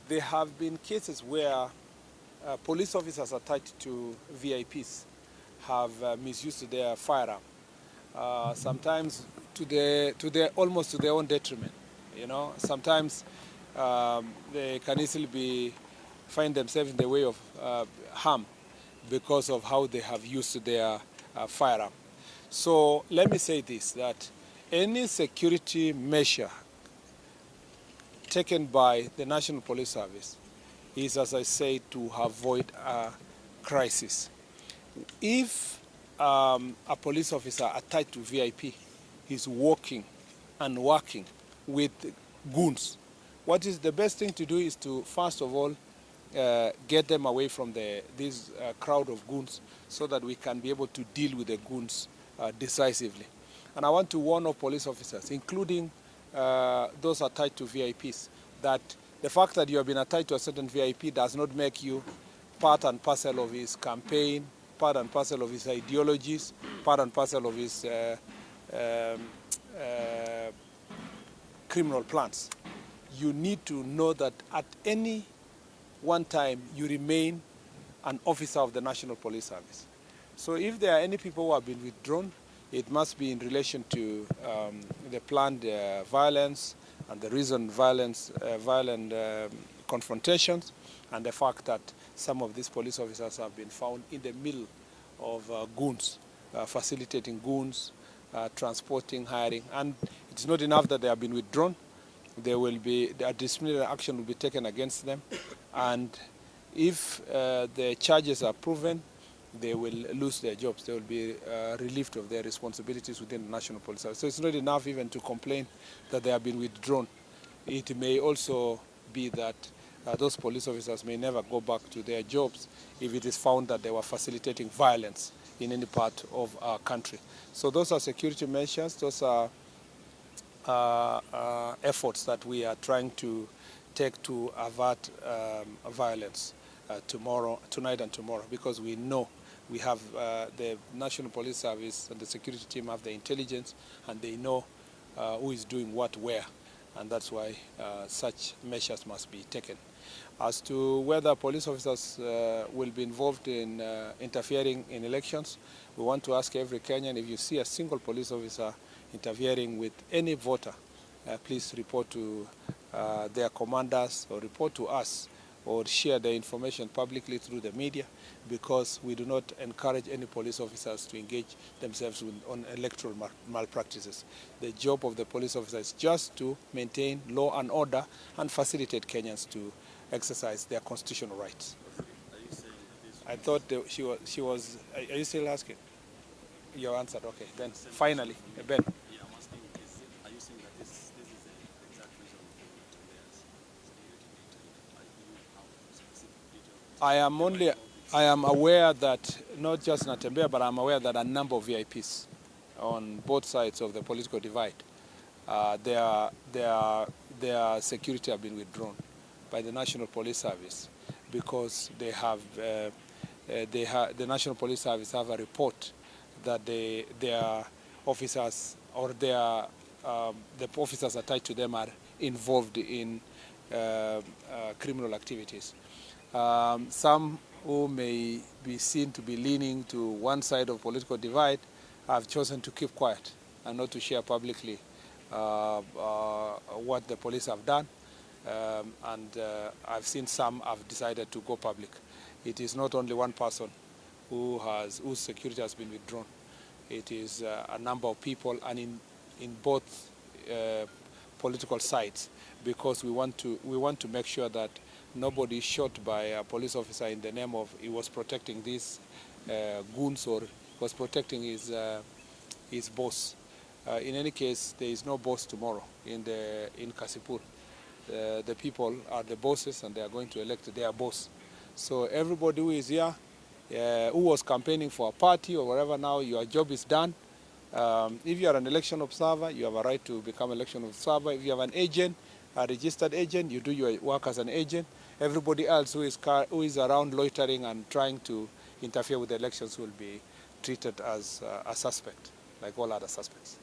there have been cases where police officers attached to VIPs have misused their firearm, sometimes almost to their own detriment. You know, sometimes they can easily find themselves in the way of harm because of how they have used their firearm. So let me say this, that any security measure taken by the National Police Service is, as I say, to avoid a crisis. If a police officer attached to VIP is working with goons, what is the best thing to do is to, first of all, get them away from this crowd of goons so that we can be able to deal with the goons decisively. And I want to warn all police officers, including those attached to VIPs, that the fact that you have been attached to a certain VIP does not make you part and parcel of his campaign, part and parcel of his ideologies, part and parcel of his criminal plans. You need to know that at any one time you remain an officer of the National Police Service. So if there are any people who have been withdrawn, it must be in relation to the planned violence and the recent violent confrontations, and the fact that some of these police officers have been found in the middle of goons, facilitating goons, transporting, hiring. And it's not enough that they have been withdrawn. A disciplinary action will be taken against them, and if the charges are proven, they will lose their jobs. They will be relieved of their responsibilities within the National Police Service. So it's not enough even to complain that they have been withdrawn. It may also be that those police officers may never go back to their jobs if it is found that they were facilitating violence in any part of our country. So those are security measures. Those are efforts that we are trying to take to avert violence tonight and tomorrow, because we know we have the National Police Service and the security team have the intelligence, and they know who is doing what where, and that's why such measures must be taken. As to whether police officers will be involved in interfering in elections, we want to ask every Kenyan, if you see a single police officer interfering with any voter, please report to their commanders or report to us, or share the information publicly through the media, because we do not encourage any police officers to engage themselves on electoral malpractices. The job of the police officer is just to maintain law and order and facilitate Kenyans to exercise their constitutional rights. Are you saying that this... I thought she was. Are you still asking? You answered. Okay, then finally, Ben. Yeah, I'm asking, are you saying that this is the exact reason for Natembeya's security detail? I am aware that not just Natembeya, but I'm aware that a number of VIPs on both sides of the political divide, their security have been withdrawn by the National Police Service, because they have the National Police Service have a report that their officers or the officers attached to them are involved in criminal activities. Some who may be seen to be leaning to one side of political divide have chosen to keep quiet and not to share publicly what the police have done. I've seen some have decided to go public. It is not only one person whose security has been withdrawn. It is a number of people, and in both political sides, because we want to make sure that nobody is shot by a police officer in the name of he was protecting these goons or was protecting his boss. In any case, there is no boss tomorrow in Kasipul. The people are the bosses, and they are going to elect their boss. So everybody who is here, who was campaigning for a party or whatever, now your job is done. If you are an election observer, you have a right to become election observer. If you have an agent, a registered agent, you do your work as an agent. Everybody else who is around loitering and trying to interfere with the elections will be treated as a suspect, like all other suspects.